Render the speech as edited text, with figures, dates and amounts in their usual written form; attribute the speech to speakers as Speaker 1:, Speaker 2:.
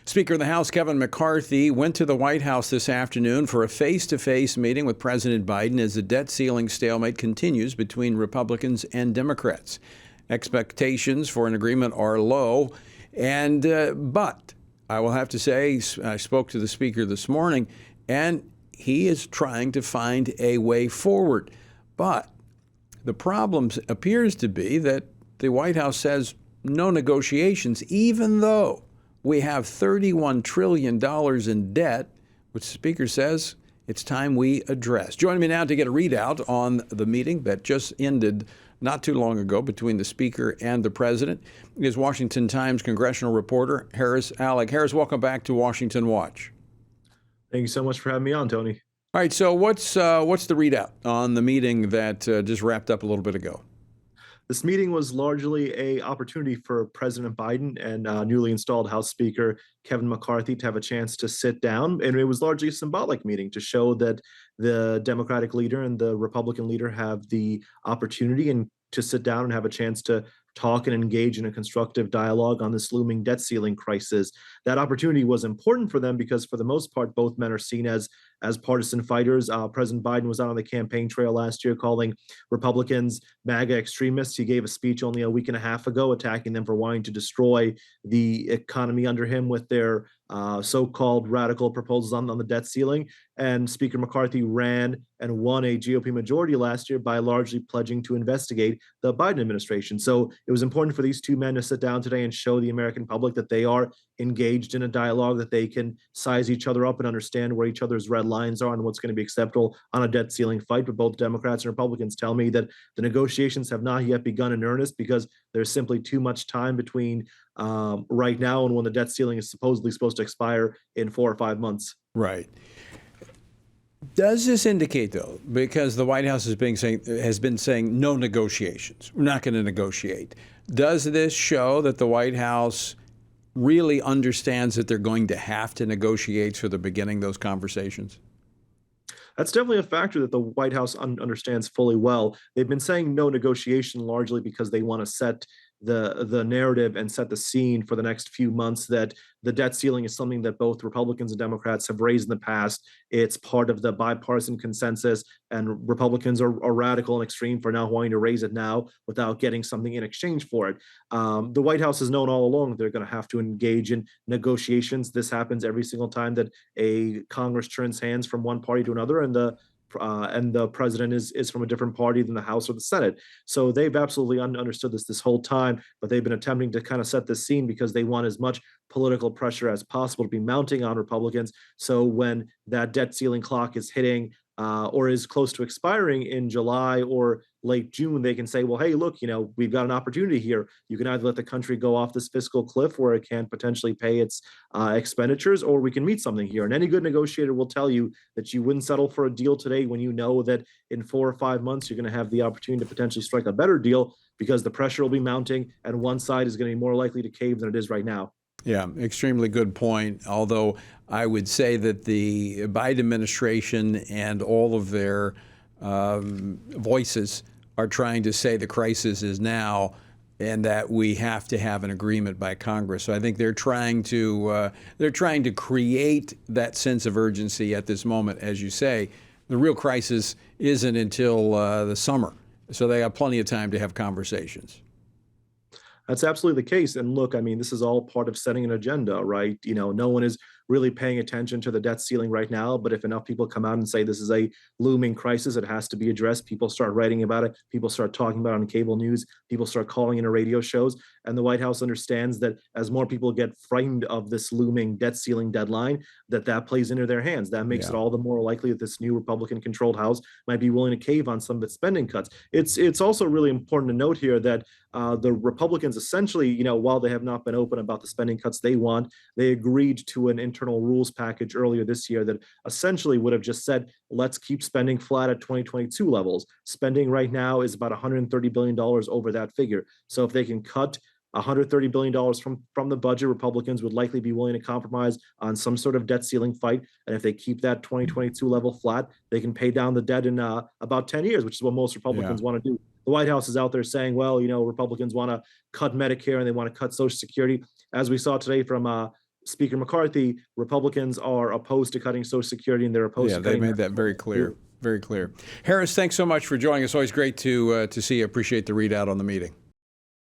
Speaker 1: Speaker of the House Kevin McCarthy went to the White House this afternoon for a face-to-face meeting with President Biden as the debt ceiling stalemate continues between Republicans and Democrats. Expectations for an agreement are low, but I will have to say, I spoke to the Speaker this morning, and he is trying to find a way forward. But the problem appears to be that the White House says no negotiations, even though we have $31 trillion in debt, which the Speaker says it's time we address. Joining me now to get a readout on the meeting that just ended not too long ago between the Speaker and the President is Washington Times congressional reporter Alic. Harris, welcome back to Washington Watch.
Speaker 2: Thank you so much for having me on, Tony.
Speaker 1: All right, so what's the readout on the meeting that just wrapped up a little bit ago?
Speaker 2: This meeting was largely an opportunity for President Biden and newly installed House Speaker Kevin McCarthy to have a chance to sit down. And it was largely a symbolic meeting to show that the Democratic leader and the Republican leader have the opportunity and to sit down and have a chance to talk and engage in a constructive dialogue on this looming debt ceiling crisis. That opportunity was important for them because, for the most part, both men are seen as partisan fighters. President Biden was out on the campaign trail last year calling Republicans MAGA extremists. He gave a speech only a week and a half ago attacking them for wanting to destroy the economy under him with their so-called radical proposals on the debt ceiling. And Speaker McCarthy ran and won a GOP majority last year by largely pledging to investigate the Biden administration. So it was important for these two men to sit down today and show the American public that they are engaged in a dialogue, that they can size each other up and understand where each other's red lines are and what's going to be acceptable on a debt ceiling fight. But both Democrats and Republicans tell me that the negotiations have not yet begun in earnest because there's simply too much time between right now and when the debt ceiling is supposedly supposed to expire in 4 or 5 months.
Speaker 1: Right. Does this indicate, though, because the White House has been saying no negotiations, we're not going to negotiate, does this show that the White House really understands that they're going to have to negotiate so they're beginning those conversations?
Speaker 2: That's definitely a factor that the White House understands fully well. They've been saying no negotiation largely because they want to set the narrative and set the scene for the next few months that the debt ceiling is something that both Republicans and Democrats have raised in the past. It's part of the bipartisan consensus, and Republicans are radical and extreme for now wanting to raise it now without getting something in exchange for it. The White House has known all along that they're going to have to engage in negotiations. This happens every single time that a Congress turns hands from one party to another, and the president is from a different party than the House or the Senate. So they've absolutely understood this whole time, but they've been attempting to kind of set the scene because they want as much political pressure as possible to be mounting on Republicans. So when that debt ceiling clock is hitting or is close to expiring in July or late June, they can say, well, hey, look, we've got an opportunity here. You can either let the country go off this fiscal cliff where it can't potentially pay its expenditures, or we can meet something here. And any good negotiator will tell you that you wouldn't settle for a deal today when you know that in 4 or 5 months, you're going to have the opportunity to potentially strike a better deal because the pressure will be mounting and one side is going to be more likely to cave than it is right now.
Speaker 1: Yeah, extremely good point. Although I would say that the Biden administration and all of their voices are trying to say the crisis is now and that we have to have an agreement by Congress. So I think they're trying to create that sense of urgency at this moment. As you say, the real crisis isn't until the summer. So they have plenty of time to have conversations.
Speaker 2: That's absolutely the case. And look, I mean, this is all part of setting an agenda, right? No one is really paying attention to the debt ceiling right now. But if enough people come out and say this is a looming crisis, it has to be addressed, people start writing about it, people start talking about it on cable news, people start calling into radio shows. And the White House understands that as more people get frightened of this looming debt ceiling deadline, that plays into their hands. That makes it all the more likely that this new Republican-controlled House might be willing to cave on some of its spending cuts. It's also really important to note here that the Republicans essentially, while they have not been open about the spending cuts they want, they agreed to an internal rules package earlier this year that essentially would have just said, let's keep spending flat at 2022 levels. Spending right now is about $130 billion over that figure. So if they can cut $130 billion from the budget, Republicans would likely be willing to compromise on some sort of debt ceiling fight. And if they keep that 2022 level flat, they can pay down the debt in about 10 years, which is what most Republicans want to do. The White House is out there saying, well, Republicans want to cut Medicare and they want to cut Social Security. As we saw today from Speaker McCarthy, Republicans are opposed to cutting Social Security, and they're opposed
Speaker 1: Yeah,
Speaker 2: to
Speaker 1: they
Speaker 2: cutting.
Speaker 1: made that very clear. Very clear. Harris, thanks so much for joining us. Always great to see you. Appreciate the readout on the meeting.